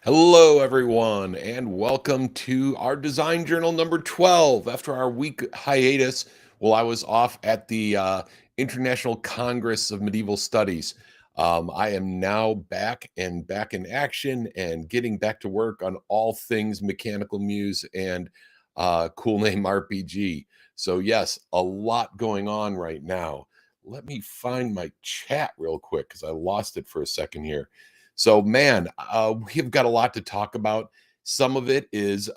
Hello, everyone, and welcome to our design journal number 12. After our week hiatus, I was off at the International Congress of Medieval Studies. I am now back and back in action and getting back to work on all things Mechanical Muse and Cool Name RPG. So, yes, a lot going on right now. Let me find my chat real quick because I lost it for a second here. So, man, we've got a lot to talk about. Some of it is,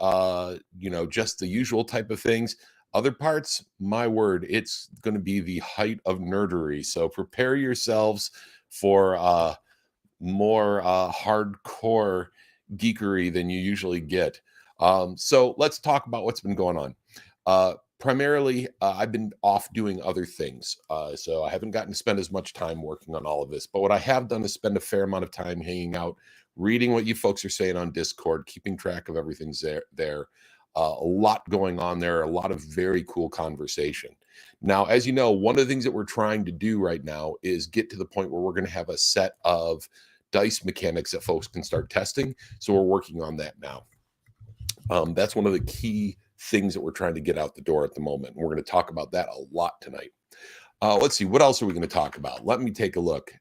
just the usual type of things. Other parts, my word, it's going to be the height of nerdery. So prepare yourselves for more hardcore geekery than you usually get. So let's talk about what's been going on. Primarily, I've been off doing other things. So I haven't gotten to spend as much time working on all of this. But what I have done is spend a fair amount of time hanging out, reading what you folks are saying on Discord, keeping track of everything's there. A lot going on there, a lot of very cool conversation. Now, as you know, one of the things that we're trying to do right now is get to the point where we're going to have a set of dice mechanics that folks can start testing. So we're working on that now. That's one of the key things that we're trying to get out the door at the moment. And we're going to talk about that a lot tonight. Let's see, what else are we going to talk about? Let me take a look.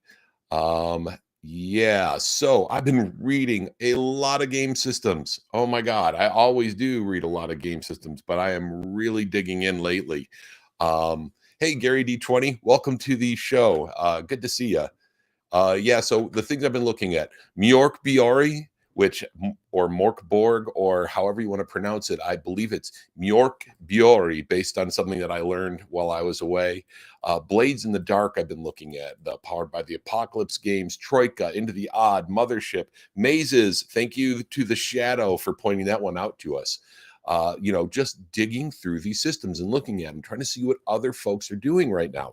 Yeah, so I've been reading a lot of game systems. Oh my God, I always do read a lot of game systems, but I am really digging in lately. Hey, Gary D20, welcome to the show. Good to see you. Yeah, so the things I've been looking at, Mjork Biori, or Morkborg, or however you want to pronounce it. I believe it's Mjork Biori, based on something that I learned while I was away. Blades in the Dark, I've been looking at, the Powered by the Apocalypse games, Troika, Into the Odd, Mothership, Mazes. Thank you to the Shadow for pointing that one out to us. Just digging through these systems and looking at them, trying to see what other folks are doing right now.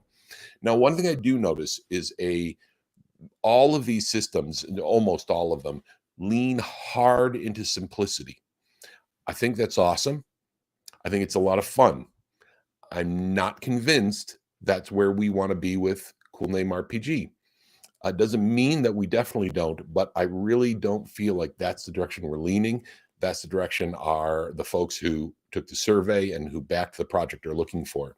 Now, one thing I do notice is all of these systems, almost all of them, lean hard into simplicity. I think that's awesome. I think it's a lot of fun. I'm not convinced that's where we want to be with Cool Name RPG. Doesn't mean that we definitely don't, but I really don't feel like that's the direction we're leaning. That's the direction the folks who took the survey and who backed the project are looking for.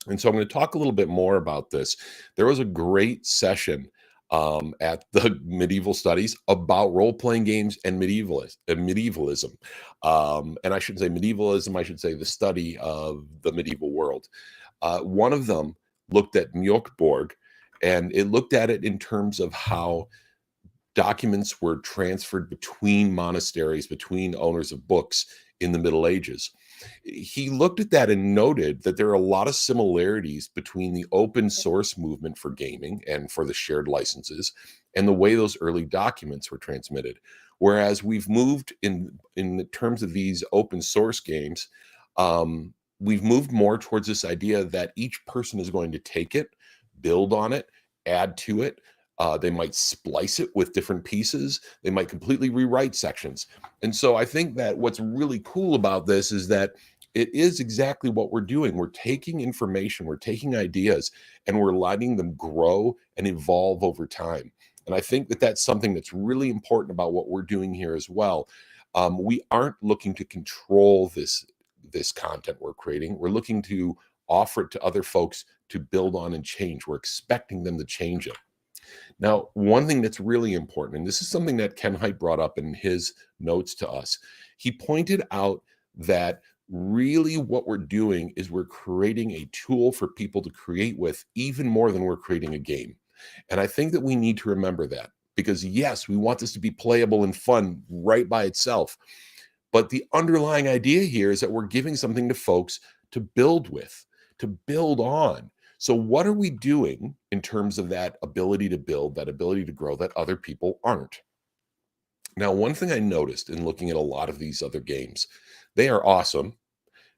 And so I'm going to talk a little bit more about this. There was a great session at the Medieval Studies about role-playing games and medievalism. And I shouldn't say medievalism, I should say the study of the medieval world. One of them looked at Mjolkborg, and it looked at it in terms of how documents were transferred between monasteries, between owners of books in the Middle Ages. He looked at that and noted that there are a lot of similarities between the open source movement for gaming and for the shared licenses and the way those early documents were transmitted. Whereas we've moved in terms of these open source games, we've moved more towards this idea that each person is going to take it, build on it, add to it. They might splice it with different pieces. They might completely rewrite sections. And so I think that what's really cool about this is that it is exactly what we're doing. We're taking information, we're taking ideas, and we're letting them grow and evolve over time. And I think that that's something that's really important about what we're doing here as well. We aren't looking to control this content we're creating. We're looking to offer it to other folks to build on and change. We're expecting them to change it. Now, one thing that's really important, and this is something that Ken Hite brought up in his notes to us, he pointed out that really what we're doing is we're creating a tool for people to create with even more than we're creating a game. And I think that we need to remember that because, yes, we want this to be playable and fun right by itself. But the underlying idea here is that we're giving something to folks to build with, to build on. So, what are we doing in terms of that ability to build, that ability to grow that other people aren't? Now, one thing I noticed in looking at a lot of these other games, they are awesome,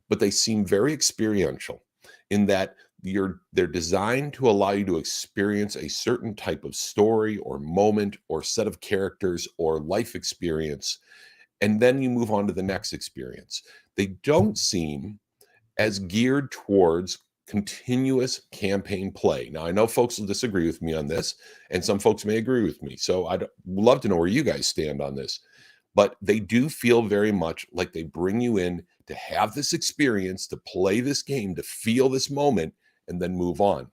but they seem very experiential in that they're designed to allow you to experience a certain type of story or moment or set of characters or life experience, and then you move on to the next experience. They don't seem as geared towards continuous campaign play. Now, I know folks will disagree with me on this, and some folks may agree with me. So I'd love to know where you guys stand on this. but they do feel very much like they bring you in to have this experience, to play this game, to feel this moment, and then move on.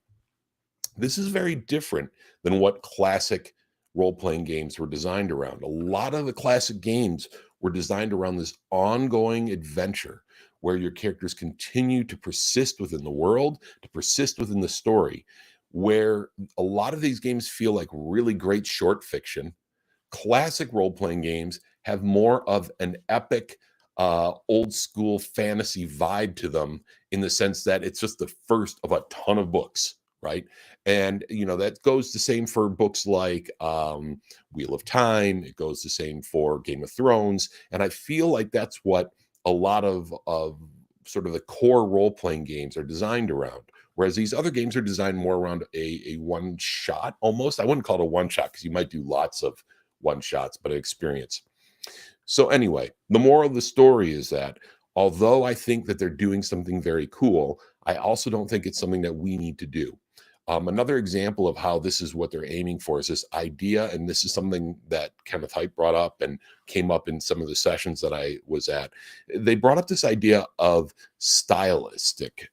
This is very different than what classic role playing games were designed around. A lot of the classic games were designed around this ongoing adventure where your characters continue to persist within the world, to persist within the story, where a lot of these games feel like really great short fiction. Classic role playing games have more of an epic, old school fantasy vibe to them in the sense that it's just the first of a ton of books, right? And that goes the same for books like Wheel of Time. It goes the same for Game of Thrones, and I feel like that's what a lot of sort of the core role playing games are designed around. Whereas these other games are designed more around a one shot almost. I wouldn't call it a one shot because you might do lots of one shots, but an experience. So, anyway, the moral of the story is that although I think that they're doing something very cool, I also don't think it's something that we need to do. Another example of how this is what they're aiming for is this idea, and this is something that Kenneth Haidt brought up and came up in some of the sessions that I was at. They brought up this idea of stylistic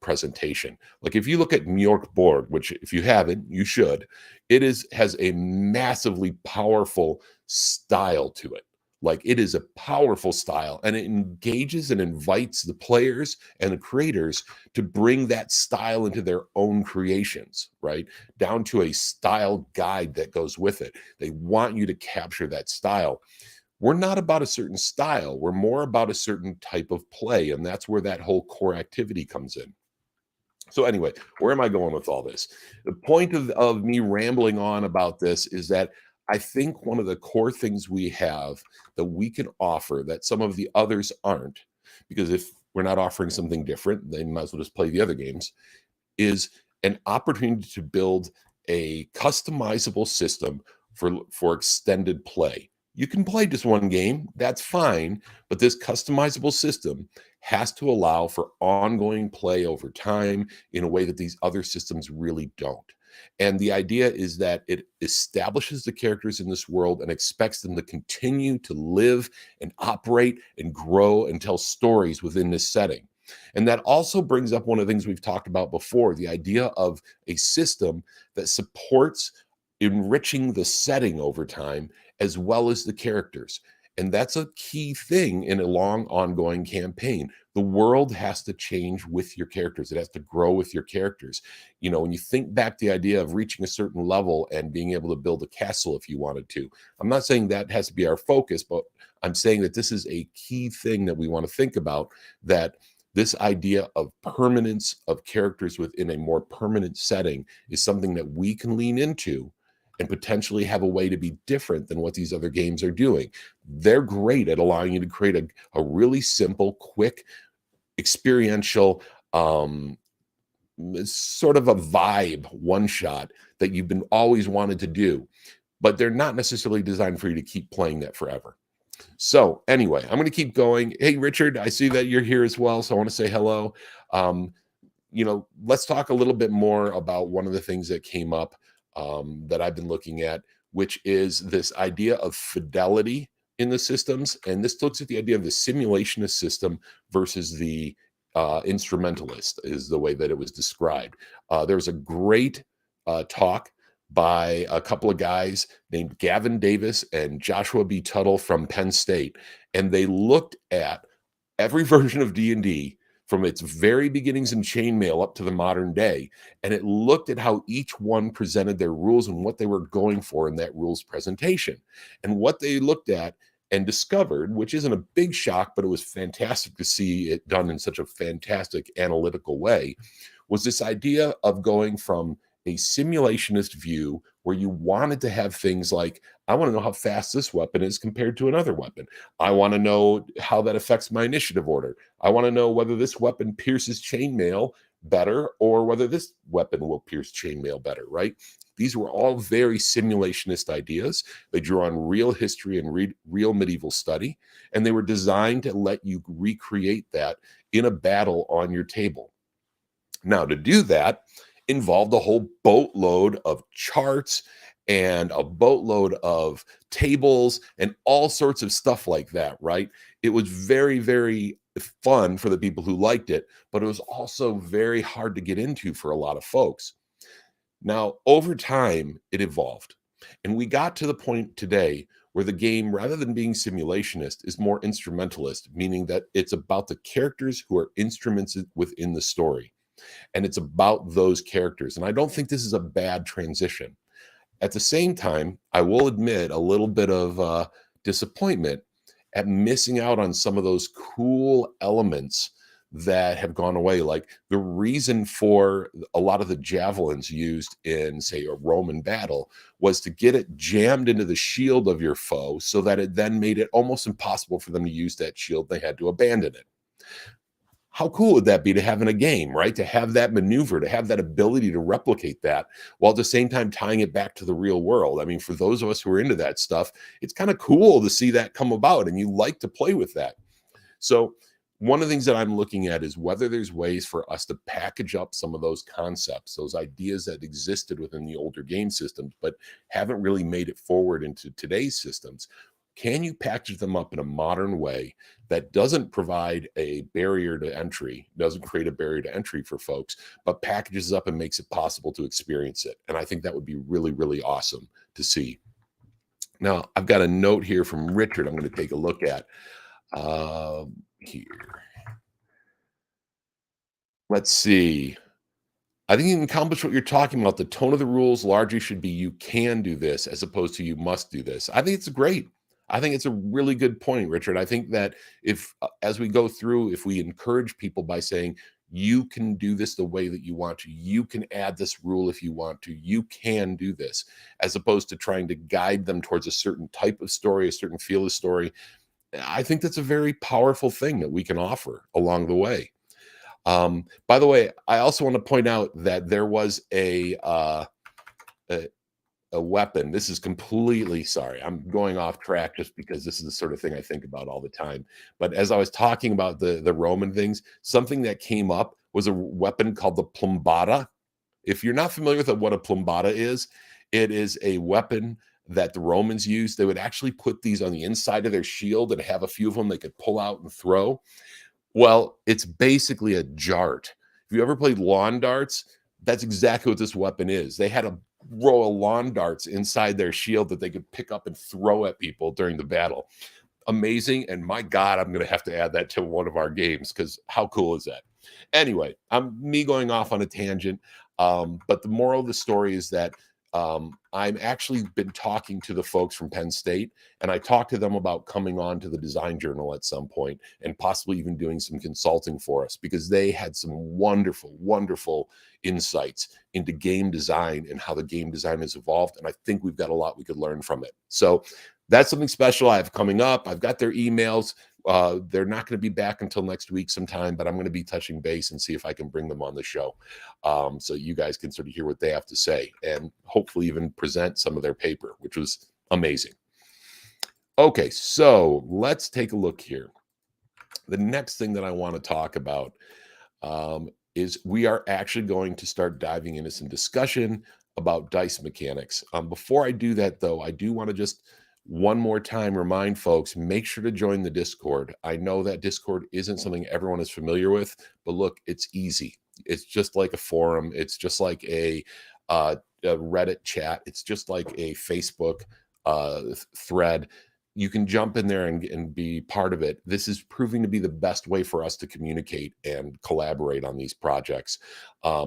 presentation. Like if you look at Mjork Borg, which if you haven't, you should, has a massively powerful style to it. Like it is a powerful style and it engages and invites the players and the creators to bring that style into their own creations, right? Down to a style guide that goes with it. They want you to capture that style. We're not about a certain style, we're more about a certain type of play. And that's where that whole core activity comes in. So, anyway, where am I going with all this? The point of me rambling on about this is that I think one of the core things we have that we can offer that some of the others aren't, because if we're not offering something different, they might as well just play the other games, is an opportunity to build a customizable system for extended play. You can play just one game, that's fine, but this customizable system has to allow for ongoing play over time in a way that these other systems really don't. And the idea is that it establishes the characters in this world and expects them to continue to live and operate and grow and tell stories within this setting. And that also brings up one of the things we've talked about before, the idea of a system that supports enriching the setting over time as well as the characters. And that's a key thing in a long ongoing campaign. The world has to change with your characters. It has to grow with your characters. When you think back the idea of reaching a certain level and being able to build a castle if you wanted to. I'm not saying that has to be our focus, but I'm saying that this is a key thing that we want to think about, that this idea of permanence of characters within a more permanent setting is something that we can lean into and potentially have a way to be different than what these other games are doing. They're great at allowing you to create a really simple, quick, experiential, sort of a vibe one shot that you've been always wanted to do, but they're not necessarily designed for you to keep playing that forever. So anyway, I'm going to keep going. Hey, Richard, I see that you're here as well, so I want to say hello. Um, let's talk a little bit more about one of the things that came up that I've been looking at, which is this idea of fidelity in the systems. And this looks at the idea of the simulationist system versus the instrumentalist, is the way that it was described. There's a great talk by a couple of guys named Gavin Davis and Joshua B. Tuttle from Penn State. And they looked at every version of D&D from its very beginnings in chainmail up to the modern day. And it looked at how each one presented their rules and what they were going for in that rules presentation. And what they looked at and discovered, which isn't a big shock, but it was fantastic to see it done in such a fantastic analytical way, was this idea of going from a simulationist view where you wanted to have things like, I want to know how fast this weapon is compared to another weapon. I want to know how that affects my initiative order. I want to know whether this weapon pierces chainmail better or whether this weapon will pierce chainmail better, right? These were all very simulationist ideas. They drew on real history and real medieval study, and they were designed to let you recreate that in a battle on your table. Now, to do that involved a whole boatload of charts and a boatload of tables and all sorts of stuff like that, right? It was very, very fun for the people who liked it, but it was also very hard to get into for a lot of folks. Now, over time, it evolved. And we got to the point today where the game, rather than being simulationist, is more instrumentalist, meaning that it's about the characters who are instruments within the story. And it's about those characters. And I don't think this is a bad transition. At the same time, I will admit a little bit of disappointment at missing out on some of those cool elements that have gone away. Like the reason for a lot of the javelins used in, say, a Roman battle was to get it jammed into the shield of your foe so that it then made it almost impossible for them to use that shield. They had to abandon it. How cool would that be to have in a game, right? To have that maneuver, to have that ability to replicate that while at the same time tying it back to the real world. I mean, for those of us who are into that stuff, it's kind of cool to see that come about and you like to play with that. So, one of the things that I'm looking at is whether there's ways for us to package up some of those concepts, those ideas that existed within the older game systems, but haven't really made it forward into today's systems. Can you package them up in a modern way that doesn't provide a barrier to entry, doesn't create a barrier to entry for folks, but packages up and makes it possible to experience it? And I think that would be really, really awesome to see. Now, I've got a note here from Richard I'm going to take a look at here. Let's see. I think you can accomplish what you're talking about. The tone of the rules largely should be you can do this as opposed to you must do this. I think it's great. I think it's a really good point, Richard. I think that if, as we go through, if we encourage people by saying, you can do this the way that you want to, you can add this rule if you want to, you can do this, as opposed to trying to guide them towards a certain type of story, a certain feel of story. I think that's a very powerful thing that we can offer along the way. By the way, I also want to point out that there was a, a weapon. This is completely sorry. I'm going off track just because this is the sort of thing I think about all the time. But as I was talking about the Roman things, something that came up was a weapon called the plumbata. If you're not familiar with what a plumbata is, it is a weapon that the Romans used. They would actually put these on the inside of their shield and have a few of them they could pull out and throw. Well, it's basically a jart. If you ever played lawn darts, that's exactly what this weapon is. They had a row of lawn darts inside their shield that they could pick up and throw at people during the battle. Amazing. And my God, I'm going to have to add that to one of our games because how cool is that? Anyway, I'm me going off on a tangent. But the moral of the story is that I'm actually been talking to the folks from Penn State, and I talked to them about coming on to the Design Journal at some point and possibly even doing some consulting for us because they had some wonderful, wonderful insights into game design and how the game design has evolved. And I think we've got a lot we could learn from it. So that's something special I have coming up. I've got their emails. They're not going to be back until next week sometime, but I'm going to be touching base and see if I can bring them on the show so you guys can sort of hear what they have to say and hopefully even present some of their paper, which was amazing. Okay, so let's take a look here. The next thing that I want to talk about is we are actually going to start diving into some discussion about dice mechanics. Before I do that, though, I do want to just one more time remind folks, make sure to join the Discord. I know that Discord isn't something everyone is familiar with, but look, it's easy. It's just like a forum. It's just like a Reddit chat. It's just like a Facebook thread. You can jump in there and be part of it. This is proving to be the best way for us to communicate and collaborate on these projects.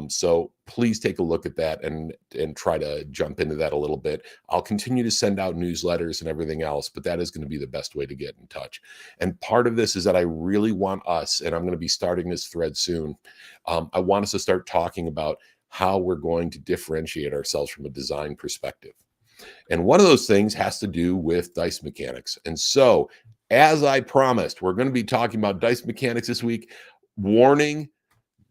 So please take a look at that and try to jump into that a little bit. I'll continue to send out newsletters and everything else, but that is going to be the best way to get in touch. And part of this is that I really want us, and I'm going to be starting this thread soon. I want us to start talking about how we're going to differentiate ourselves from a design perspective. And one of those things has to do with dice mechanics. And so, as I promised, we're going to be talking about dice mechanics this week. Warning,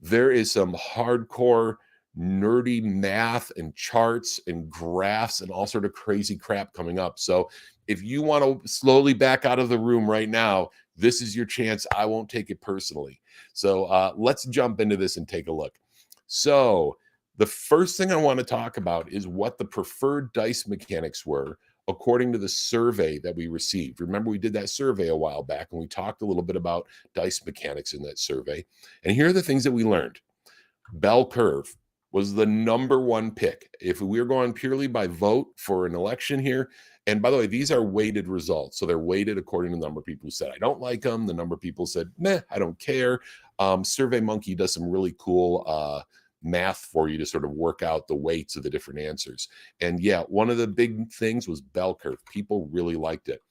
there is some hardcore nerdy math and charts and graphs and all sort of crazy crap coming up. So if you want to slowly back out of the room right now, this is your chance. I won't take it personally. So let's jump into this and take a look. So The first thing I want to talk about is what the preferred dice mechanics were according to the survey that we received. Remember, we did that survey a while back and we talked a little bit about dice mechanics in that survey. And here are the things that we learned. Bell curve was the number one pick. If we were going purely by vote for an election here, and by the way, these are weighted results. So they're weighted according to the number of people who said, I don't like them. The number of people said, meh, I don't care. Survey Monkey does some really cool math for you to sort of work out the weights of the different answers. And yeah, one of the big things was bell curve. People really liked it.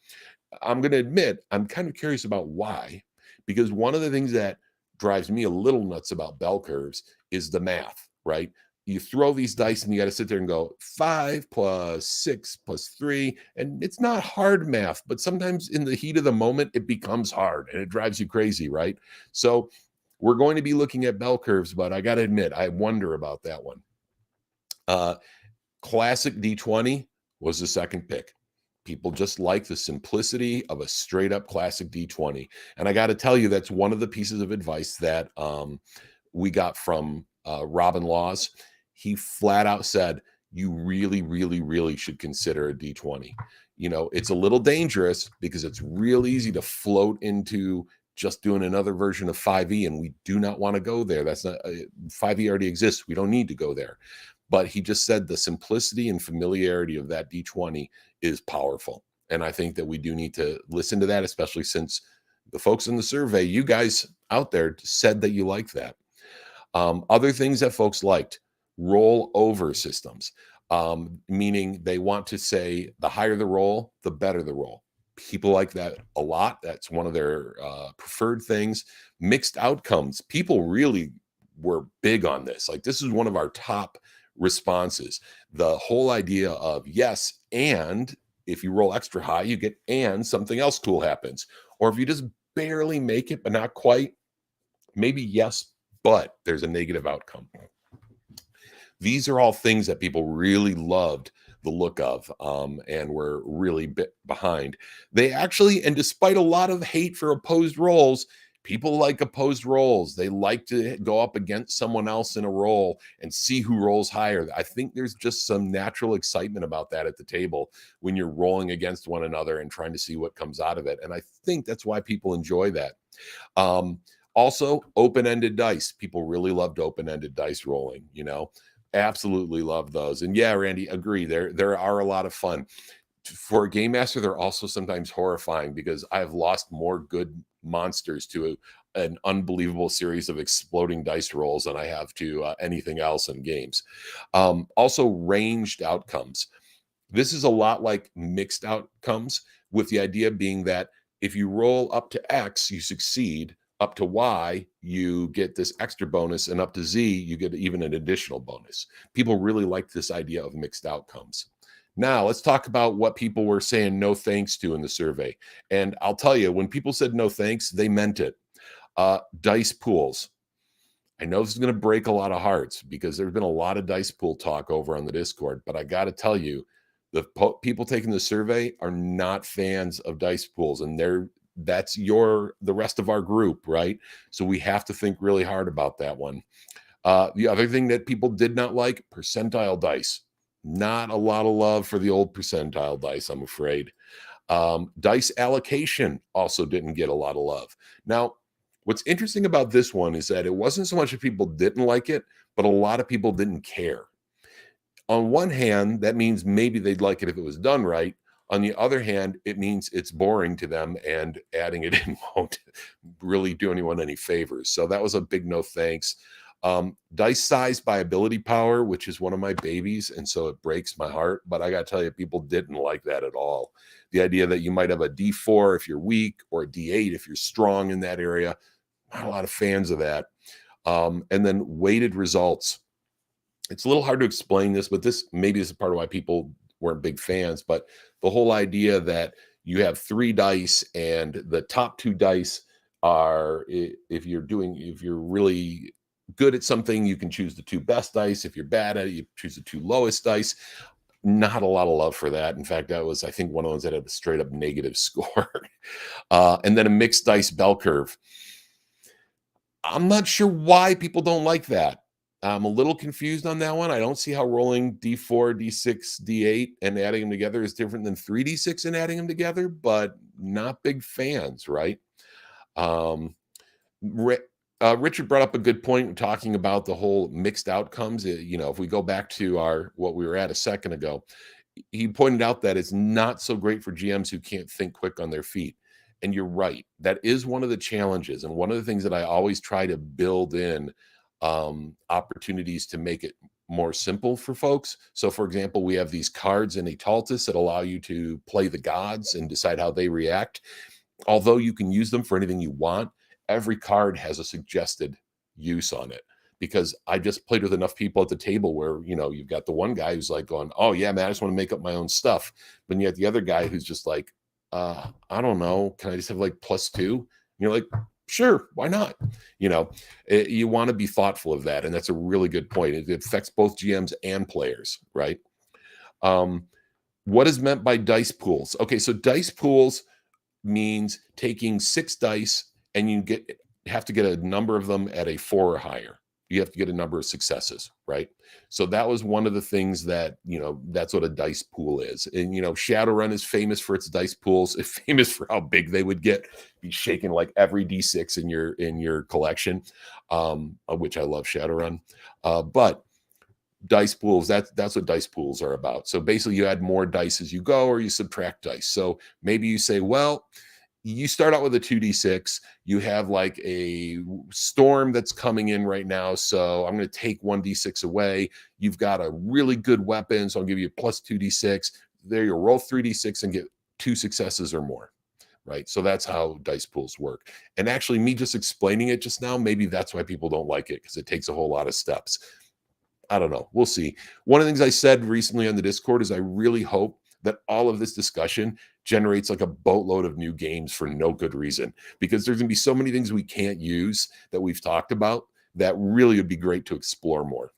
I'm going to admit, I'm kind of curious about why, because one of the things that drives me a little nuts about bell curves is the math, right? You throw these dice and you got to sit there and go 5 plus 6 plus 3. And it's not hard math, but sometimes in the heat of the moment, it becomes hard and it drives you crazy, right? So we're going to be looking at bell curves, but I got to admit, I wonder about that one. Classic D20 was the second pick. People just like the simplicity of a straight up classic D20. And I got to tell you, that's one of the pieces of advice that we got from Robin Laws. He flat out said, you really, really, really should consider a D20. You know, it's a little dangerous because it's real easy to float into just doing another version of 5e, and we do not want to go there. That's not 5e already exists. We don't need to go there. But he just said the simplicity and familiarity of that D20 is powerful. And I think that we do need to listen to that, especially since the folks in the survey, you guys out there, said that you like that. Other things that folks liked, roll over systems, meaning they want to say the higher the roll, the better the roll. People like that a lot. That's one of their preferred things. Mixed outcomes. People really were big on this. Like, this is one of our top responses. The whole idea of yes, and if you roll extra high, you get and something else cool happens. Or if you just barely make it, but not quite, maybe yes, but there's a negative outcome. These are all things that people really loved the look of and were really behind. They actually, and despite a lot of hate for opposed rolls, people like opposed rolls. They like to go up against someone else in a roll and see who rolls higher. I think there's just some natural excitement about that at the table when you're rolling against one another and trying to see what comes out of it. And I think that's why people enjoy that. Also, open-ended dice. People really loved open-ended dice rolling, you know. Absolutely love those. And yeah, Randy, agree. There are a lot of fun. For a game master, they're also sometimes horrifying because I've lost more good monsters to an unbelievable series of exploding dice rolls than I have to anything else in games. Also, ranged outcomes. This is a lot like mixed outcomes, with the idea being that if you roll up to X, you succeed. Up to Y, you get this extra bonus, and up to Z, you get even an additional bonus. People really like this idea of mixed outcomes. Now, let's talk about what people were saying no thanks to in the survey. And I'll tell you, when people said no thanks, they meant it. Dice pools. I know this is going to break a lot of hearts because there's been a lot of dice pool talk over on the Discord, but I got to tell you, the people taking the survey are not fans of dice pools, and that's the rest of our group, right? So we have to think really hard about that one. The other thing that people did not like, percentile dice. Not a lot of love for the old percentile dice, I'm afraid. Dice allocation also didn't get a lot of love. Now, what's interesting about this one is that it wasn't so much that people didn't like it, but a lot of people didn't care. On one hand, that means maybe they'd like it if it was done right. On the other hand, it means it's boring to them, and adding it in won't really do anyone any favors. So that was a big no thanks. Dice size by ability power, which is one of my babies, and so it breaks my heart. But I got to tell you, people didn't like that at all. The idea that you might have a D4 if you're weak or a D8 if you're strong in that area, not a lot of fans of that. And then weighted results. It's a little hard to explain this, but this maybe is part of why people weren't big fans. But the whole idea that you have 3 dice and the top 2 dice are, if you're really good at something, you can choose the 2 best dice. If you're bad at it, you choose the 2 lowest dice. Not a lot of love for that. In fact, that was, I think, one of the ones that had a straight up negative score. And then a mixed dice bell curve. I'm not sure why people don't like that. I'm a little confused on that one. I don't see how rolling D4, D6, D8 and adding them together is different than 3D6 and adding them together, but not big fans, right? Um, Ri Richard brought up a good point talking about the whole mixed outcomes. If we go back to our what we were at a second ago, he pointed out that it's not so great for GMs who can't think quick on their feet. And you're right. That is one of the challenges, and one of the things that I always try to build in opportunities to make it more simple for folks. So, for example, we have these cards in Etaltis that allow you to play the gods and decide how they react. Although you can use them for anything you want, every card has a suggested use on it. Because I just played with enough people at the table where, you've got the one guy who's like going, "Oh yeah, man, I just want to make up my own stuff." But you have the other guy who's just like, I don't know, can I just have like +2? And you're like, sure, why not? You want to be thoughtful of that. And that's a really good point. It affects both GMs and players, right? What is meant by dice pools? Okay, so dice pools means taking 6 dice and have to get a number of them at a 4 or higher. You have to get a number of successes, right? So that was one of the things that's what a dice pool is. And Shadowrun is famous for its dice pools. It's famous for how big they would be shaking like every D6 in your collection, which I love Shadowrun. But dice pools, that's what dice pools are about. So basically you add more dice as you go, or you subtract dice. So maybe you say, well, you start out with a 2d6, you have like a storm that's coming in right now, so I'm going to take 1d6 away. You've got a really good weapon, so I'll give you plus 2d6. There, you roll 3d6 and get 2 successes or more, right? So that's how dice pools work. And actually, me just explaining it just now, maybe that's why people don't like it, because it takes a whole lot of steps. I don't know. We'll see. One of the things I said recently on the Discord is I really hope that all of this discussion generates like a boatload of new games for no good reason, because there's going to be so many things we can't use that we've talked about that really would be great to explore more.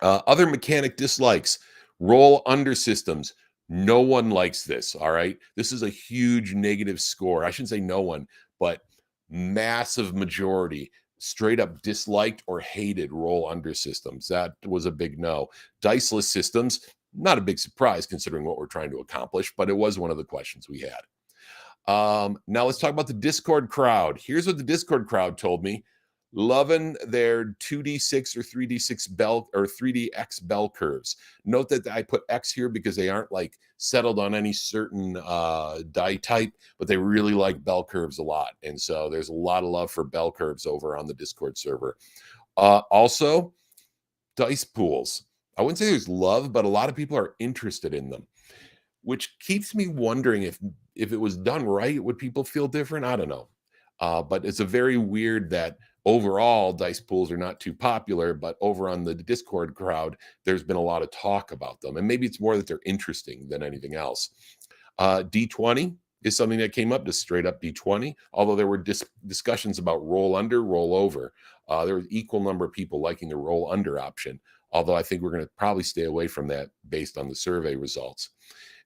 Other mechanic dislikes, roll under systems. No one likes this. All right. This is a huge negative score. I shouldn't say no one, but massive majority straight up disliked or hated roll under systems. That was a big no. Diceless systems, not a big surprise considering what we're trying to accomplish, but it was one of the questions we had. Now let's talk about the Discord crowd. Here's what the Discord crowd told me. Loving their 2d6 or 3d6 bell or 3dx bell curves. Note that I put X here because they aren't like settled on any certain die type, but they really like bell curves a lot. And so there's a lot of love for bell curves over on the Discord server. Also, dice pools. I wouldn't say there's love, but a lot of people are interested in them, which keeps me wondering if it was done right, would people feel different? I don't know. But it's a very weird that overall dice pools are not too popular, but over on the Discord crowd, there's been a lot of talk about them. And maybe it's more that they're interesting than anything else. D20 is something that came up, just straight up D20, although there were discussions about roll under, roll over. There was equal number of people liking the roll under option, although I think we're going to probably stay away from that based on the survey results.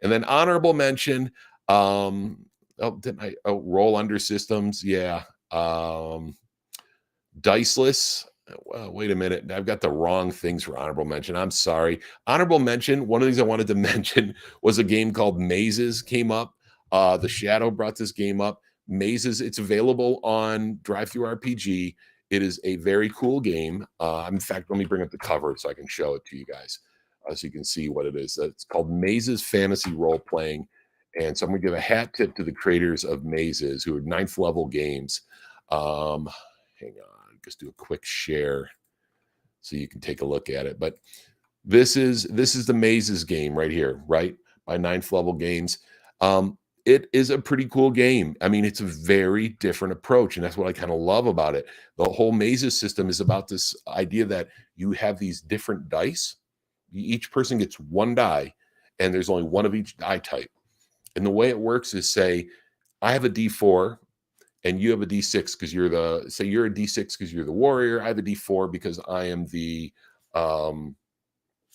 And then honorable mention, roll under systems? Yeah. Diceless. Well, wait a minute. I've got the wrong things for honorable mention. I'm sorry. Honorable mention, one of the things I wanted to mention was a game called Mazes came up. The Shadow brought this game up. Mazes, it's available on DriveThruRPG. It is a very cool game. In fact, let me bring up the cover so I can show it to you guys so you can see what it is. It's called Mazes Fantasy Role Playing. And so I'm going to give a hat tip to the creators of Mazes, who are 9th level games. Hang on, just do a quick share so you can take a look at it. But this is the Mazes game right here, right? By 9th level games. It is a pretty cool game. I mean, it's a very different approach, and that's what I kind of love about it. The whole Mazes system is about this idea that you have these different dice. Each person gets 1 die, and there's only 1 of each die type. And the way it works is, say, I have a D4 and you have a D6 because you're you're a D6 because you're the warrior. I have a D4 because I am the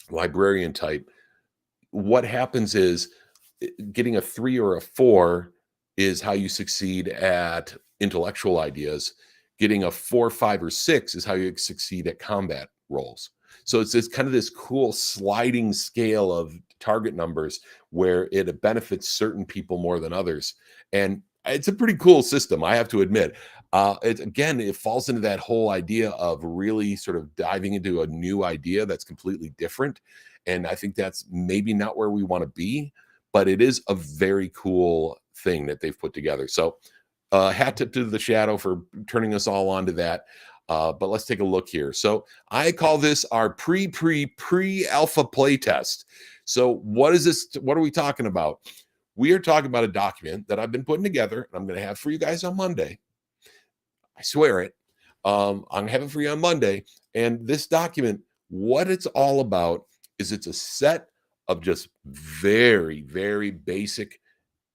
librarian type. What happens is getting a 3 or a 4 is how you succeed at intellectual ideas. Getting a 4, 5, or 6 is how you succeed at combat rolls. So it's this kind of this cool sliding scale of target numbers where it benefits certain people more than others. And it's a pretty cool system, I have to admit. It falls into that whole idea of really sort of diving into a new idea that's completely different. And I think that's maybe not where we want to be, but it is a very cool thing that they've put together. So, hat tip to the Shadow for turning us all onto that. But let's take a look here. So I call this our pre-alpha playtest. So what is this? What are we talking about? We are talking about a document that I've been putting together, and I'm going to have for you guys on Monday. I swear it. I'm having for you on Monday. And this document, what it's all about is it's a set of just very, very basic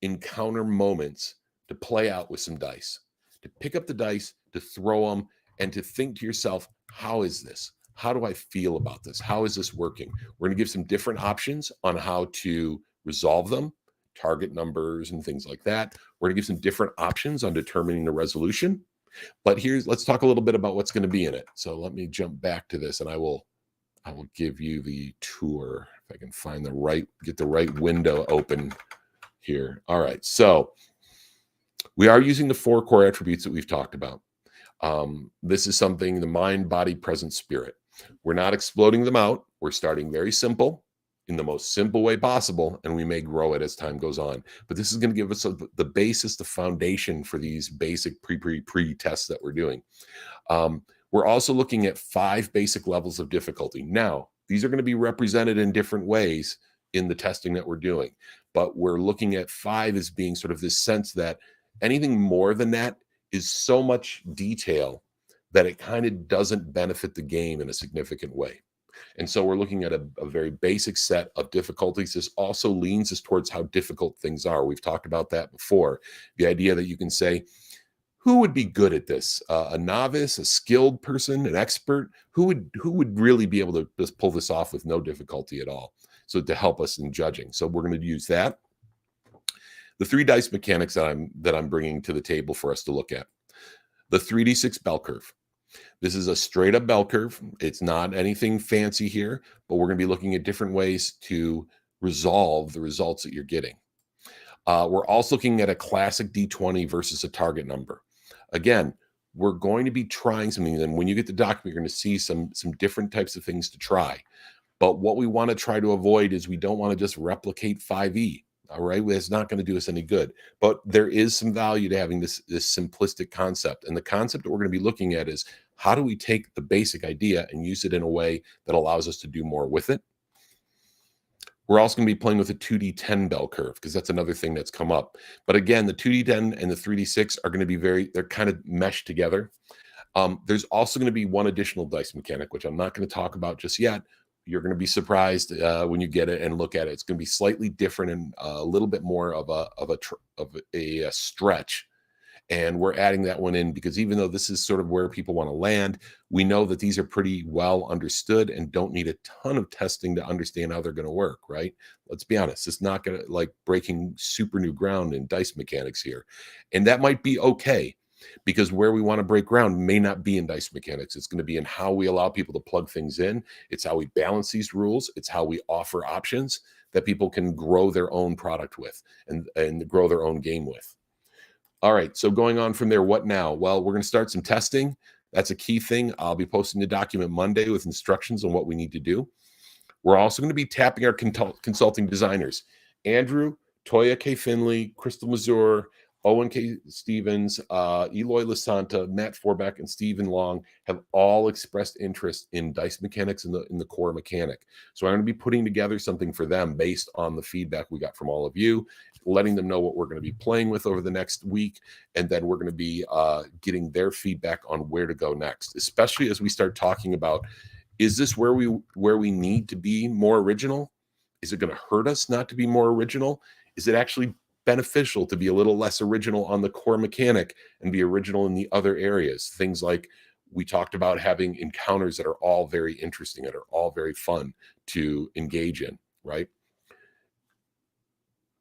encounter moments to play out with some dice, to pick up the dice, to throw them, and to think to yourself, how is this? How do I feel about this? How is this working? We're going to give some different options on how to resolve them, target numbers and things like that. We're going to give some different options on determining the resolution. But let's talk a little bit about what's going to be in it. So let me jump back to this, and I will give you the tour if I can find get the right window open here. All right. So we are using the 4 core attributes that we've talked about. This is something, the mind, body, presence, spirit. We're not exploding them out. We're starting very simple in the most simple way possible, and we may grow it as time goes on. But this is going to give us the basis, the foundation for these basic pre tests that we're doing. We're also looking at 5 basic levels of difficulty. Now, these are going to be represented in different ways in the testing that we're doing, but we're looking at 5 as being sort of this sense that anything more than that is so much detail that it kind of doesn't benefit the game in a significant way. And so we're looking at a very basic set of difficulties. This also leans us towards how difficult things are. We've talked about that before. The idea that you can say, who would be good at this? A novice, a skilled person, an expert? Who would really be able to just pull this off with no difficulty at all? So to help us in judging. So we're going to use that. The 3 dice mechanics that I'm bringing to the table for us to look at. The 3d6 bell curve. This is a straight up bell curve. It's not anything fancy here, but we're going to be looking at different ways to resolve the results that you're getting. We're also looking at a classic D20 versus a target number. Again, we're going to be trying something. And when you get the document, you're going to see some different types of things to try. But what we want to try to avoid is we don't want to just replicate 5e. All right, it's not going to do us any good. But there is some value to having this simplistic concept. And the concept that we're going to be looking at is, how do we take the basic idea and use it in a way that allows us to do more with it? We're also going to be playing with a 2d10 bell curve, because that's another thing that's come up. But again, the 2d10 and the 3d6 are going to be they're kind of meshed together. There's also going to be one additional dice mechanic, which I'm not going to talk about just yet. You're going to be surprised when you get it and look at it. It's going to be slightly different and a little bit more of a stretch. And we're adding that one in because even though this is sort of where people want to land, we know that these are pretty well understood and don't need a ton of testing to understand how they're going to work, right? Let's be honest. It's not going to like breaking super new ground in dice mechanics here. And that might be okay, because where we want to break ground may not be in dice mechanics. It's going to be in how we allow people to plug things in. It's how we balance these rules. It's how we offer options that people can grow their own product with and grow their own game with. All right, so going on from there, what now? Well, we're going to start some testing. That's a key thing. I'll be posting the document Monday with instructions on what we need to do. We're also going to be tapping our consulting designers. Andrew, Toya K. Finley, Crystal Mazur, Owen K. Stevens, Eloy Lasanta, Matt Forbeck, and Stephen Long have all expressed interest in dice mechanics in the core mechanic. So I'm going to be putting together something for them based on the feedback we got from all of you, letting them know what we're going to be playing with over the next week, and then we're going to be getting their feedback on where to go next, especially as we start talking about, is this where we need to be more original? Is it going to hurt us not to be more original? Is it actually beneficial to be a little less original on the core mechanic and be original in the other areas? Things like we talked about having encounters that are all very interesting, that are all very fun to engage in, right?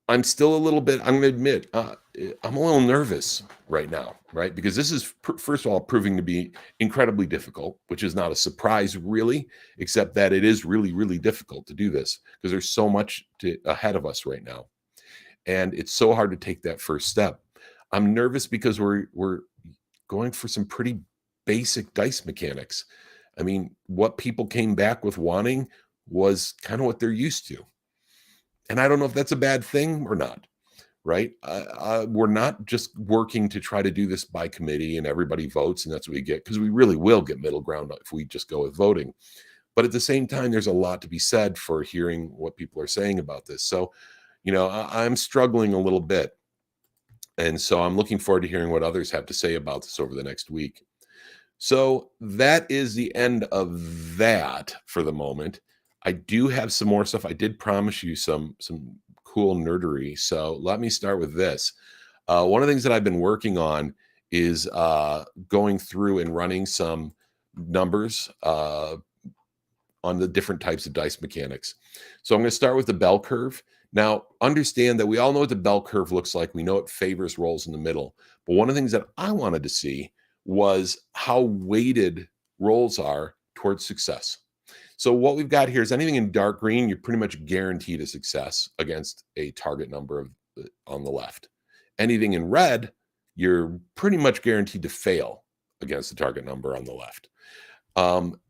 I'm still a little bit, I'm going to admit, I'm a little nervous right now, right? Because this is, first of all, proving to be incredibly difficult, which is not a surprise, really, except that it is really, really difficult to do this because there's so much ahead of us right now. And it's so hard to take that first step. I'm nervous because we're going for some pretty basic dice mechanics. I mean, what people came back with wanting was kind of what they're used to. And I don't know if that's a bad thing or not, right? We're not just working to try to do this by committee and everybody votes and that's what we get, because we really will get middle ground if we just go with voting. But at the same time, there's a lot to be said for hearing what people are saying about this. So, I'm struggling a little bit. And so I'm looking forward to hearing what others have to say about this over the next week. So that is the end of that for the moment. I do have some more stuff. I did promise you some cool nerdery. So let me start with this. One of the things that I've been working on is going through and running some numbers on the different types of dice mechanics. So I'm going to start with the bell curve. Now, understand that we all know what the bell curve looks like. We know it favors rolls in the middle. But one of the things that I wanted to see was how weighted rolls are towards success. So what we've got here is anything in dark green, you're pretty much guaranteed a success against a target number on the left. Anything in red, you're pretty much guaranteed to fail against the target number on the left.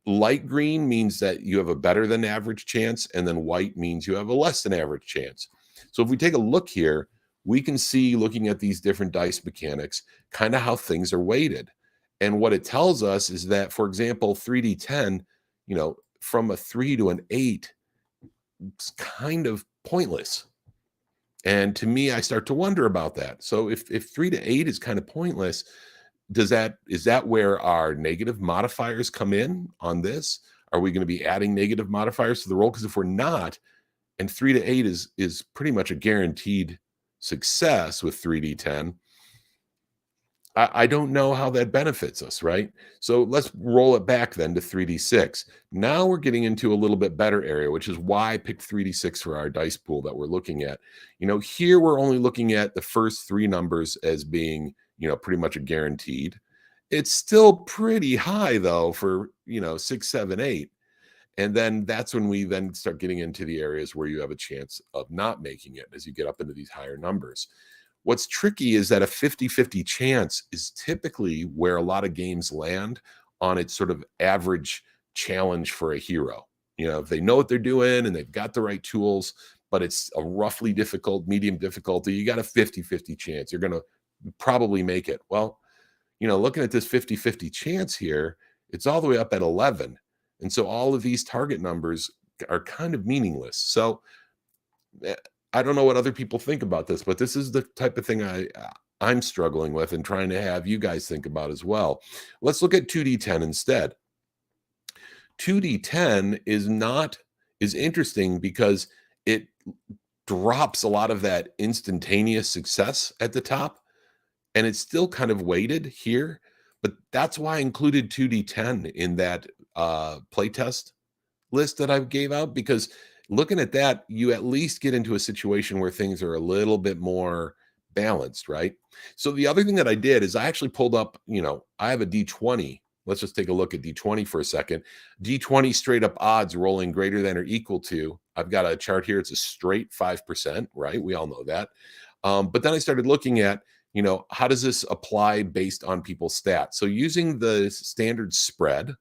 Light green means that you have a better than average chance, and then white means you have a less than average chance. So if we take a look here, we can see, looking at these different dice mechanics, kind of how things are weighted. And what it tells us is that, for example, 3D10, from a 3 to an 8, it's kind of pointless. And to me, I start to wonder about that. So if 3 to 8 is kind of pointless, is that where our negative modifiers come in on this? Are we going to be adding negative modifiers to the roll? Because if we're not, and 3 to 8 is pretty much a guaranteed success with 3D10, I don't know how that benefits us, right? So let's roll it back then to 3D6. Now we're getting into a little bit better area, which is why I picked 3D6 for our dice pool that we're looking at. Here we're only looking at the first 3 numbers as being, pretty much a guaranteed. It's still pretty high though for, 6, 7, 8. And then that's when we then start getting into the areas where you have a chance of not making it as you get up into these higher numbers. What's tricky is that a 50-50 chance is typically where a lot of games land on its sort of average challenge for a hero. If they know what they're doing and they've got the right tools, but it's a roughly difficult, medium difficulty, you got a 50-50 chance. You're going to probably make it. Well, looking at this 50-50 chance here, it's all the way up at 11. And so all of these target numbers are kind of meaningless. So I don't know what other people think about this, but this is the type of thing I'm struggling with and trying to have you guys think about as well. Let's look at 2D10 instead. 2D10 is interesting because it drops a lot of that instantaneous success at the top, and it's still kind of weighted here. But that's why I included 2D10 in that playtest list that I gave out, because looking at that, you at least get into a situation where things are a little bit more balanced, right? So the other thing that I did is I actually pulled up, I have a D20. Let's just take a look at D20 for a second. D20 straight up odds rolling greater than or equal to. I've got a chart here. It's a straight 5%, right? We all know that. But then I started looking at, how does this apply based on people's stats? So using the standard spread,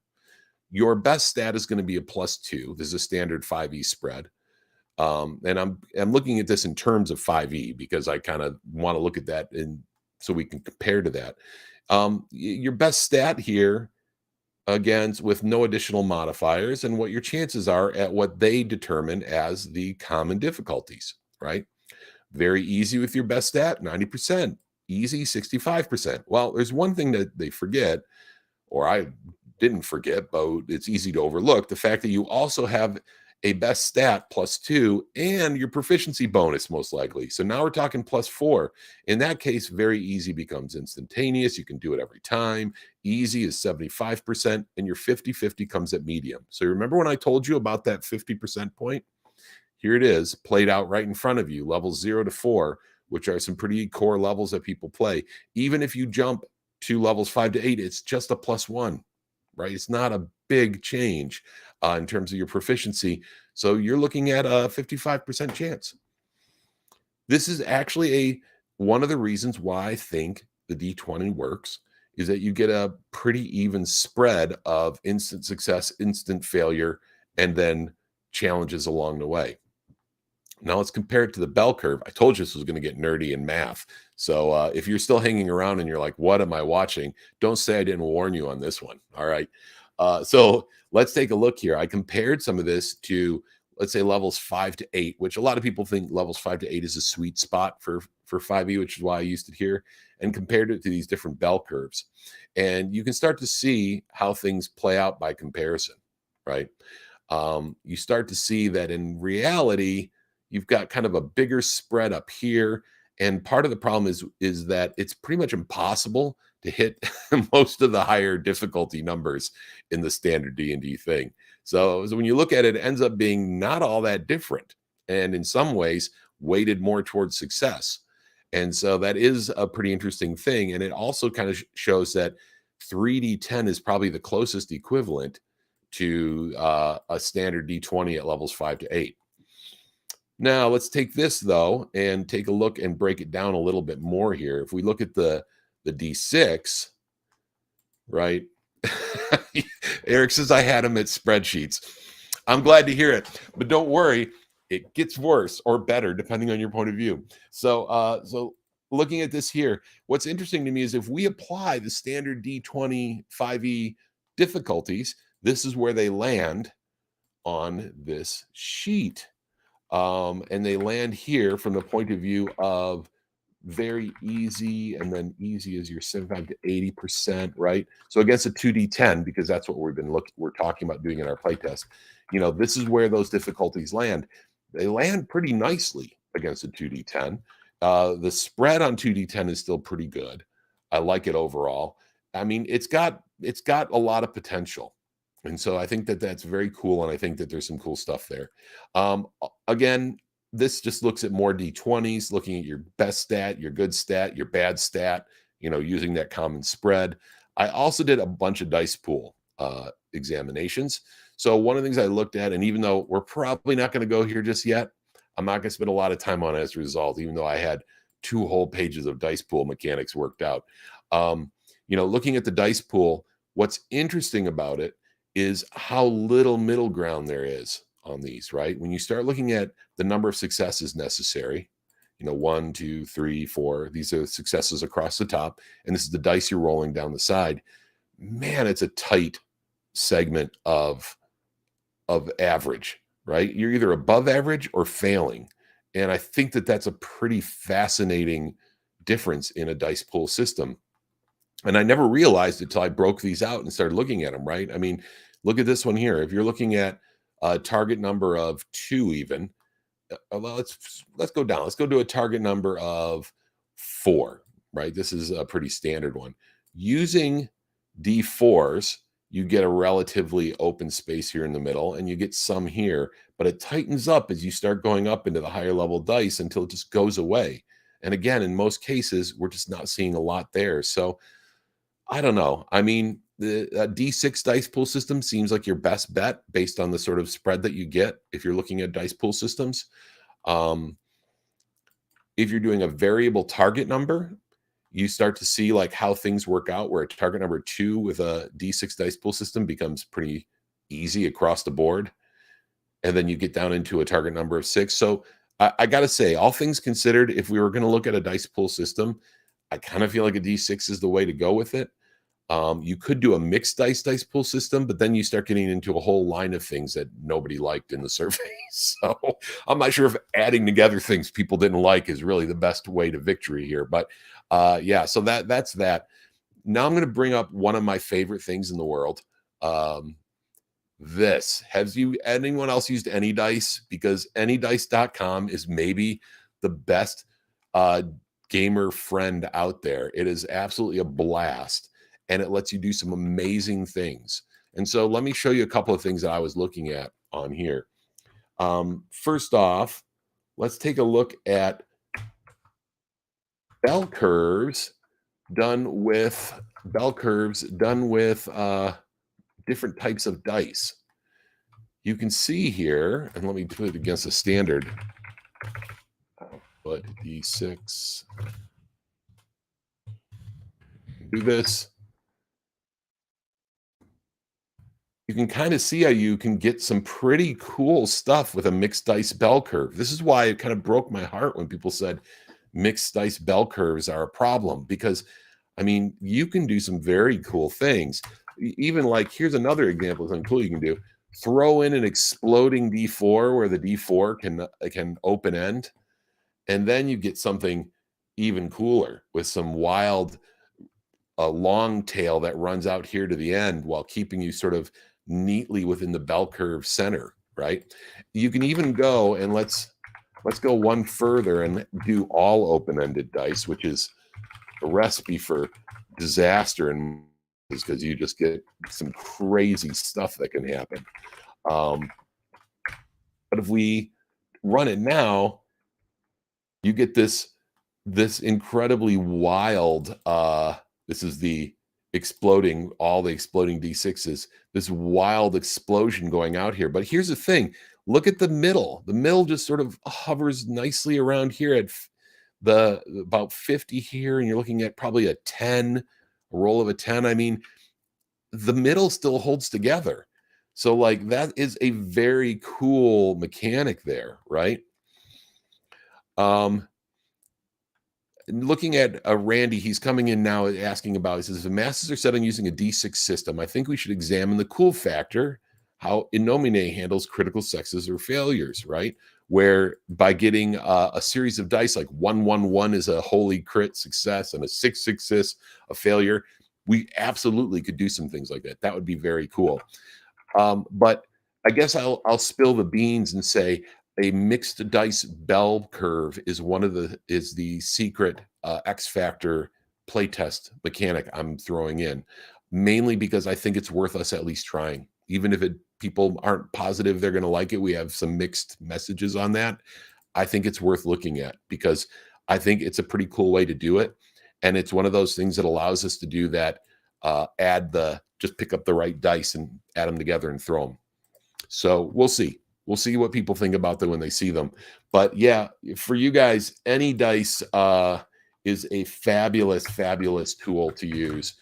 your best stat is going to be a +2. This is a standard 5e spread. And I'm looking at this in terms of 5e because I kind of want to look at that so we can compare to that. Your best stat here, again, with no additional modifiers, and what your chances are at what they determine as the common difficulties, right? Very easy with your best stat, 90%. Easy, 65%. Well, there's one thing that they forget, or I didn't forget, but it's easy to overlook, the fact that you also have a best stat +2 and your proficiency bonus, most likely. So now we're talking +4. In that case, very easy becomes instantaneous. You can do it every time. Easy is 75%, and your 50-50 comes at medium. So remember when I told you about that 50% point? here it is played out right in front of you, levels 0 to 4, which are some pretty core levels that people play. Even if you jump to levels 5 to 8, it's just a +1, right? It's not a big change in terms of your proficiency. So you're looking at a 55% chance. This is actually one of the reasons why I think the D20 works is that you get a pretty even spread of instant success, instant failure, and then challenges along the way. Now let's compare it to the bell curve. I told you this was going to get nerdy in math. So if you're still hanging around and you're like, what am I watching? Don't say I didn't warn you on this one. All right. So let's take a look here. I compared some of this to, let's say, levels 5 to 8, which a lot of people think levels 5 to 8 is a sweet spot for 5e, which is why I used it here, and compared it to these different bell curves. And you can start to see how things play out by comparison, right? You start to see that in reality, you've got kind of a bigger spread up here. And part of the problem is that it's pretty much impossible to hit most of the higher difficulty numbers in the standard D&D thing. So when you look at it, it ends up being not all that different, and in some ways weighted more towards success. And so that is a pretty interesting thing. And it also kind of shows that 3D10 is probably the closest equivalent to a standard D20 at levels 5 to 8. Now let's take this though and take a look and break it down a little bit more here. If we look at the D6, right? Eric says I had him at spreadsheets. I'm glad to hear it, but don't worry, it gets worse or better depending on your point of view. So looking at this here, what's interesting to me is if we apply the standard D20 5e difficulties, this is where they land on this sheet. And they land here from the point of view of very easy, and then easy is your 75 to 80%, right? So against a 2d10, because that's what we're talking about doing in our playtest. You know, this is where those difficulties land. They land pretty nicely against a 2d10. The spread on 2d10 is still pretty good. I like it overall. I mean, it's got a lot of potential. And so I think that that's very cool. And I think that there's some cool stuff there. Again, this just looks at more D20s, looking at your best stat, your good stat, your bad stat, you know, using that common spread. I also did a bunch of dice pool examinations. So one of the things I looked at, and even though we're probably not going to go here just yet, I'm not going to spend a lot of time on it as a result, even though I had 2 whole pages of dice pool mechanics worked out. You know, looking at the dice pool, what's interesting about it is how little middle ground there is on these, right? When you start looking at the number of successes necessary, you know, 1, 2, 3, 4, these are successes across the top, and this is the dice you're rolling down the side. Man, it's a tight segment of average, right? You're either above average or failing. And I think that that's a pretty fascinating difference in a dice pool system. And I never realized it until I broke these out and started looking at them, right? I mean, look at this one here. If you're looking at a target number of 2 even, let's go down. Let's go to a target number of 4, right? This is a pretty standard one. Using D4s, you get a relatively open space here in the middle, and you get some here, but it tightens up as you start going up into the higher level dice until it just goes away. And again, in most cases, we're just not seeing a lot there. So I don't know. I mean, the D6 dice pool system seems like your best bet based on the sort of spread that you get if you're looking at dice pool systems. If you're doing a variable target number, you start to see like how things work out, where a target number 2 with a D6 dice pool system becomes pretty easy across the board. And then you get down into a target number of 6. So I got to say, all things considered, if we were going to look at a dice pool system, I kind of feel like a D6 is the way to go with it. You could do a mixed dice pool system, but then you start getting into a whole line of things that nobody liked in the survey. So I'm not sure if adding together things people didn't like is really the best way to victory here. But yeah, so that's that. Now I'm going to bring up one of my favorite things in the world. This, anyone else used AnyDice? Because AnyDice.com is maybe the best gamer friend out there. It is absolutely a blast, and it lets you do some amazing things. And so let me show you a couple of things that I was looking at on here. First off, let's take a look at bell curves done with different types of dice. You can see here, and let me put it against a standard. But D6, do this. You can kind of see how you can get some pretty cool stuff with a mixed dice bell curve. This is why it kind of broke my heart when people said mixed dice bell curves are a problem, because I mean, you can do some very cool things. Even like, here's another example of something cool you can do. Throw in an exploding D4 where the D4 can open end, and then you get something even cooler with some wild a long tail that runs out here to the end while keeping you sort of neatly within the bell curve center, right? You can even go, and let's go one further and do all open-ended dice, which is a recipe for disaster, and because you just get some crazy stuff that can happen. But if we run it now, you get this incredibly wild this is the all the exploding D6s, this wild explosion going out here. But here's the thing, look at the middle. The middle just sort of hovers nicely around here at the about 50 here, and you're looking at probably a 10, a roll of a 10. I mean, the middle still holds together. So like, that is a very cool mechanic there, right? Looking at Randy, he's coming in now asking about, he says, if the masses are set on using a D6 system, I think we should examine the cool factor, how Inomine handles critical successes or failures, right? Where by getting a series of dice, like 111 is a holy crit success and a 666 a failure, we absolutely could do some things like that. That would be very cool. But I guess I'll spill the beans and say, a mixed dice bell curve is the secret X Factor playtest mechanic I'm throwing in, mainly because I think it's worth us at least trying. Even if people aren't positive they're going to like it, we have some mixed messages on that. I think it's worth looking at because I think it's a pretty cool way to do it, and it's one of those things that allows us to do that. Just pick up the right dice and add them together and throw them. So we'll see. We'll see what people think about them when they see them. But yeah, for you guys, any dice is a fabulous, fabulous tool to use.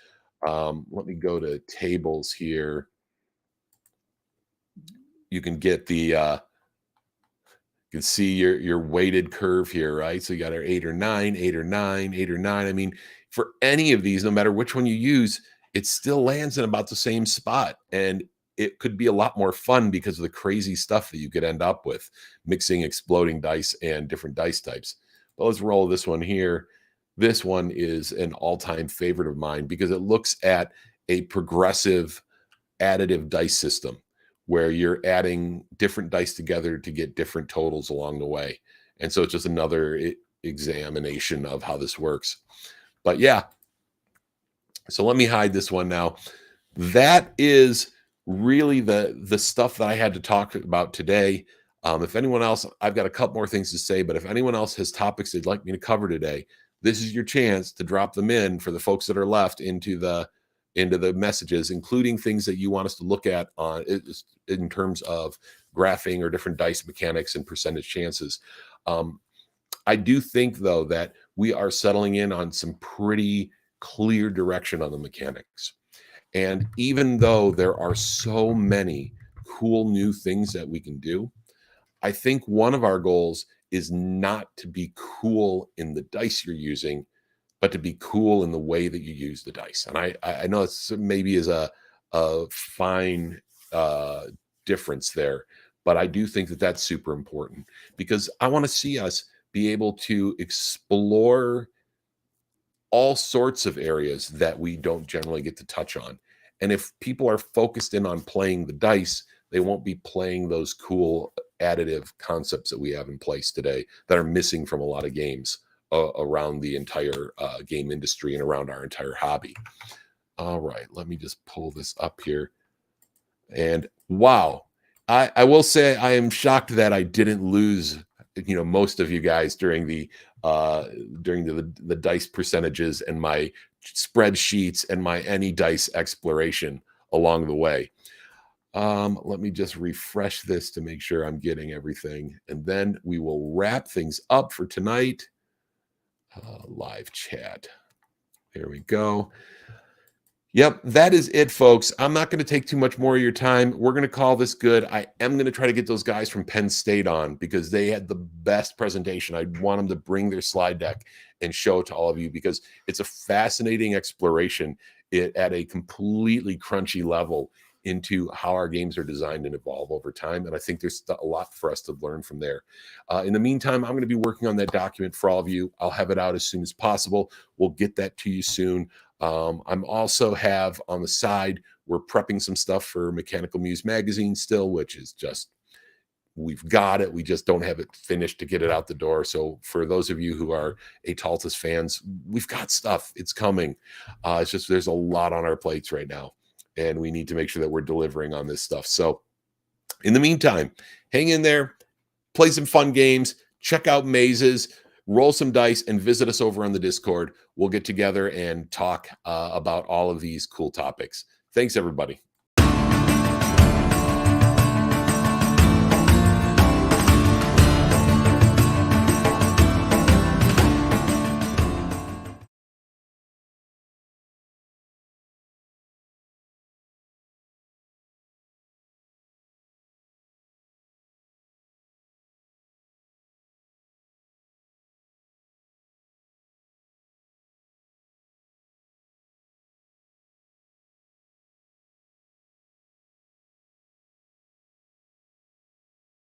Let me go to tables here. You can get the you can see your weighted curve here, right? So you got our 8 or 9, 8 or 9, 8 or 9. I mean, for any of these, no matter which one you use, it still lands in about the same spot. And it could be a lot more fun because of the crazy stuff that you could end up with mixing exploding dice and different dice types. But let's roll this one here. This one is an all-time favorite of mine because it looks at a progressive additive dice system where you're adding different dice together to get different totals along the way. And so it's just another examination of how this works. But yeah, so let me hide this one now. That is really the stuff that I had to talk about today. If anyone else, I've got a couple more things to say, but if anyone else has topics they'd like me to cover today, this is your chance to drop them in for the folks that are left into the messages, including things that you want us to look at on in terms of graphing or different dice mechanics and percentage chances. I do think though that we are settling in on some pretty clear direction on the mechanics. And even though there are so many cool new things that we can do, I think one of our goals is not to be cool in the dice you're using, but to be cool in the way that you use the dice. And I know it's maybe is a fine difference there, but I do think that that's super important because I want to see us be able to explore all sorts of areas that we don't generally get to touch on. And if people are focused in on playing the dice, they won't be playing those cool additive concepts that we have in place today that are missing from a lot of games around the entire game industry and around our entire hobby. All right, let me just pull this up here. And wow, I will say I am shocked that I didn't lose, most of you guys uh during the dice percentages and my spreadsheets and my any dice exploration along the way. Let me just refresh this to make sure I'm getting everything, and then we will wrap things up for tonight. Live chat. There we go. Yep, that is it, folks. I'm not going to take too much more of your time. We're going to call this good. I am going to try to get those guys from Penn State on because they had the best presentation. I want them to bring their slide deck and show it to all of you because it's a fascinating exploration at a completely crunchy level into how our games are designed and evolve over time. And I think there's a lot for us to learn from there. In the meantime, I'm going to be working on that document for all of you. I'll have it out as soon as possible. We'll get that to you soon. I'm also have on the side, we're prepping some stuff for Mechanical Muse magazine still, which is just, we've got it. We just don't have it finished to get it out the door. So for those of you who are Ataltis fans, we've got stuff. It's coming. It's just, there's a lot on our plates right now, and we need to make sure that we're delivering on this stuff. So in the meantime, hang in there, play some fun games, check out mazes, roll some dice, and visit us over on the Discord. We'll get together and talk about all of these cool topics. Thanks, everybody.